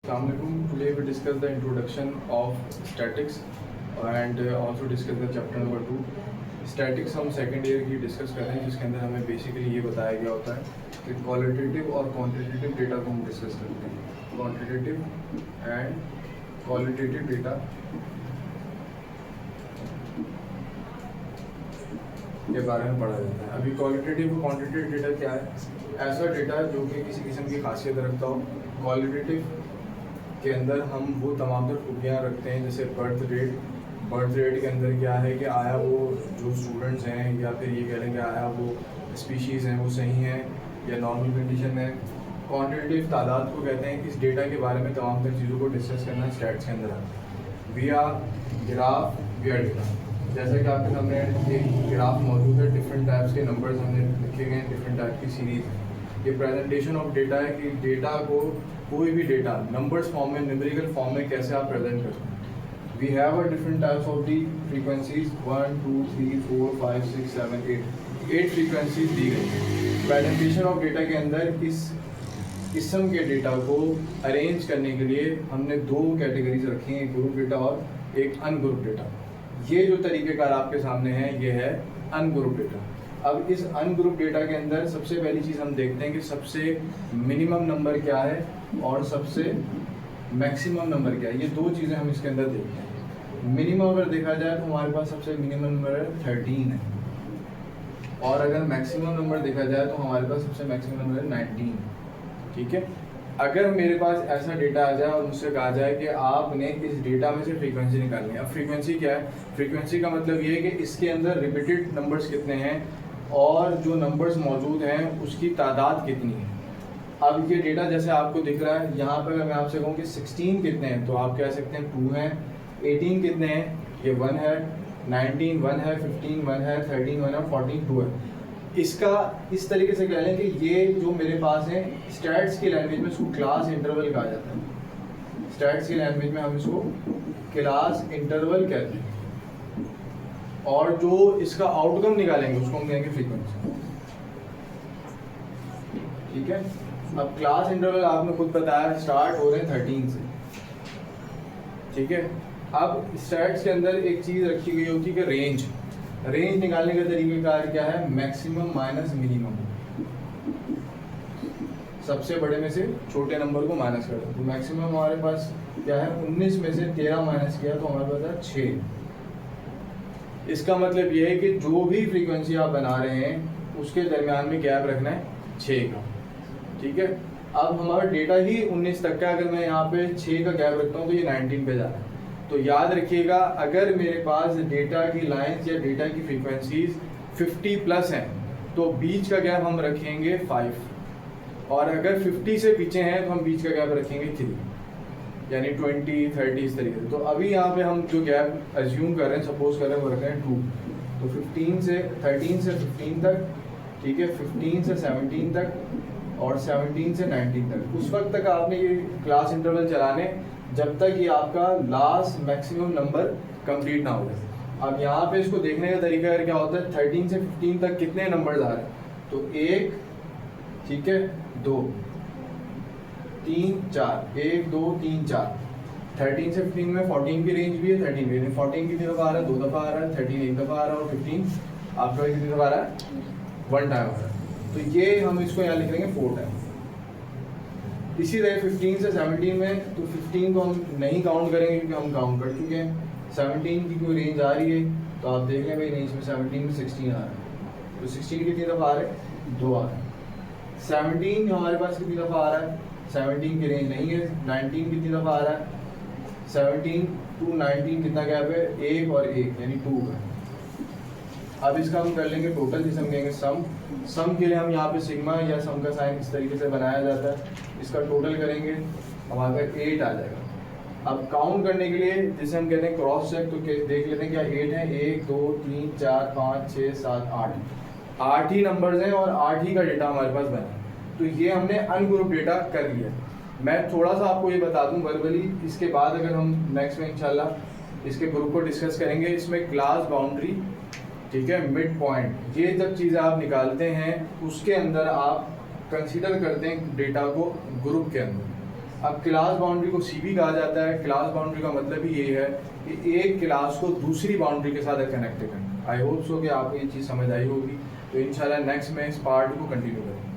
Assalamualaikum. Today we discuss the introduction of statics and also discuss the chapter number 2. Statics हम second year की discuss कर रहे हैं जिसके अंदर हमें बेसिकली ये बताया गया होता है कि क्वालिटेटिव और क्वांटिटेटिव डेटा को हम डिस्कस करते हैं. क्वांटिटेटिव एंड क्वालिटेटिव डेटा के बारे में पढ़ा जाता है. अभी क्वालिटेटिव और क्वांटिटेटिव डेटा क्या है? ऐसा डेटा जो कि किसी किस्म की खासियत रखता हो. क्वालिटेटिव के अंदर हम वो तमाम तर खूबियाँ रखते हैं जैसे बर्थ रेट के अंदर क्या है कि आया वो जो स्टूडेंट्स हैं या फिर ये कह लेंगे आया वो स्पीशीज़ हैं वो सही हैं या नॉर्मल कंडीशन में. क्वांटिटेटिव तादाद को कहते हैं. इस डेटा के बारे में तमाम तर चीज़ों को डिस्कस करना स्टैट्स के अंदर है. We are graph we are data. जैसा कि आपके सामने एक ग्राफ मौजूद है, डिफरेंट टाइप्स के नंबर्स हमने लिखे गए हैं, डिफरेंट टाइप की सीरीज़. ये प्रेजेंटेशन ऑफ डेटा है कि डेटा को कोई भी डेटा नंबर्स फॉर्म में न्यूमेरिकल फॉर्म में कैसे आप प्रेजेंट करते हैं. We have a different types of the frequencies 1 2 3 4 5 6 7 8 frequencies दी गई हैं. प्रेजेंटेशन ऑफ डेटा के अंदर इस किस्म के डेटा को अरेंज करने के लिए हमने दो कैटेगरीज रखी हैं, एक ग्रुप डेटा और एक अनग्रुप डेटा. ये जो तरीक़ेकार आपके सामने है ये है अनग्रुप डेटा. अब इस अनग्रुप डेटा के अंदर सबसे पहली चीज़ हम देखते हैं कि सबसे मिनिमम नंबर क्या है और सबसे मैक्सिमम नंबर क्या है. ये दो चीज़ें हम इसके अंदर देखते हैं. मिनिमम अगर देखा जाए तो हमारे पास सबसे मिनिमम नंबर है 13 है, और अगर मैक्सिमम नंबर देखा जाए तो हमारे पास सबसे मैक्सिमम नंबर है 19. ठीक है. अगर मेरे पास ऐसा डेटा आ जाए और मुझसे कहा जाए कि आपने इस डेटा में से फ्रीक्वेंसी निकालनी है. अब फ्रीक्वेंसी क्या है? फ्रीक्वेंसी का मतलब ये है कि इसके अंदर रिपीटेड नंबर्स कितने हैं और जो नंबर्स मौजूद हैं उसकी तादाद कितनी है. अब ये डेटा जैसे आपको दिख रहा है यहाँ पर, अगर मैं आपसे कहूँ कि 16 कितने हैं तो आप कह सकते हैं 2 हैं. 18 कितने हैं? ये 1 है. 19 1 है. 15 1 है. 13 1 है. 14 2 है. इसका इस तरीके से कह लें कि ये जो मेरे पास है स्टैट्स की लैंग्वेज में इसको क्लास इंटरवल कहा जाता है. स्टैट्स की लैंग्वेज में हम इसको क्लास इंटरवल कहते हैं. और जो इसका आउटकम निकालेंगे उसको हम कहेंगे फ्रीक्वेंसी. ठीक है. अब क्लास इंटरवल आपने खुद बताया स्टार्ट हो रहे हैं 13 से. ठीक है. अब स्टैट्स के अंदर एक चीज़ रखी गई होती है कि रेंज निकालने का तरीक़ेकार क्या है? Maximum minus minimum. सबसे बड़े में से छोटे नंबर को माइनस कर दो. तो मैक्सिमम हमारे पास क्या है? 19 में से 13 माइनस किया तो हमारे पास है 6. इसका मतलब ये है कि जो भी फ्रीक्वेंसी आप बना रहे हैं उसके दरमियान में गैप रखना है 6 का. ठीक है. अब हमारा डेटा ही 19 तक का, अगर मैं यहाँ पे 6 का गैप रखता हूँ तो ये 19 पे जा रहा है. तो याद रखिएगा अगर मेरे पास डेटा की लाइंस या डेटा की फ्रीक्वेंसीज 50 प्लस हैं तो बीच का गैप हम रखेंगे 5, और अगर 50 से पीछे हैं तो हम बीच का गैप रखेंगे 3, यानी 20 30 इस तरीके से. तो अभी यहाँ पे हम जो गैप अज्यूम कर रहे हैं, सपोज कर रहे हैं, वो रख रहे हैं 2. तो 13 से 15 तक. ठीक है. 15 से 17 तक और 17 से 19 तक. उस वक्त तक आपने ये क्लास इंटरवल चलाने जब तक ये आपका लास्ट मैक्सिमम नंबर कंप्लीट ना हो जाए. अब यहाँ पे इसको देखने का तरीका क्या होता है? 13 से 15 तक कितने नंबर्स आ रहे हैं? तो 1, ठीक है, 2 3 4, 1 2 3 4. 13 से 15 में 14 की रेंज भी है. 13 की 14 कितनी दफ़ा आ रहा है? 2 दफ़ा आ रहा है. 13 एक दफ़ा आ रहा है और 15 आपका कितनी दफ़ा आ रहा है? 1 टाइम आ रहा है. तो ये हम इसको यहाँ लिख लेंगे 4 टाइम. इसी तरह 15 से 17 में, तो 15 को हम नहीं काउंट करेंगे क्योंकि हम काउंट कर चुके हैं. 17 की कोई रेंज आ रही है तो आप देख लें भाई रेंज में 17 में 16 आ रहा है. तो 16 कितनी दफ़ा आ रहा है? 2 आ रहा है. 17 हमारे पास कितनी दफ़ा आ रहा है? 17 की रेंज नहीं है. 19 कितनी दफ़ा आ रहा है? 17 to 19 कितना गैप है? 1 और 1 यानी 2 है. अब इसका हम कर लेंगे टोटल, जिसे हम कहेंगे सम के लिए हम यहाँ पे सिग्मा या सम का साइन इस तरीके से बनाया जाता है. इसका टोटल करेंगे हमारा 8 आ जाएगा. अब काउंट करने के लिए जिसे हम कहते हैं क्रॉस चेक, तो देख लेते हैं क्या 8 है. 1 2 3 4 5 6 7 8 ही नंबर्स हैं और 8 ही का डेटा हमारे पास बना. तो ये हमने अनग्रुप डेटा कर लिया. मैं थोड़ा सा आपको ये बता दूं वर्बली, इसके बाद अगर हम नेक्स्ट में इंशाल्लाह इसके ग्रुप को डिस्कस करेंगे. इसमें क्लास बाउंड्री, ठीक है, मिड पॉइंट, ये जब चीज़ें आप निकालते हैं उसके अंदर आप कंसीडर करते हैं डेटा को ग्रुप के अंदर. अब क्लास बाउंड्री को सीबी कहा जाता है। क्लास बाउंड्री का मतलब ही ये है कि एक क्लास को दूसरी बाउंड्री के साथ कनेक्ट करना। आई होप सो कि आपको ये चीज़ समझ आई होगी। तो इंशाल्लाह नेक्स्ट में इस पार्ट को कंटिन्यू करेंगे।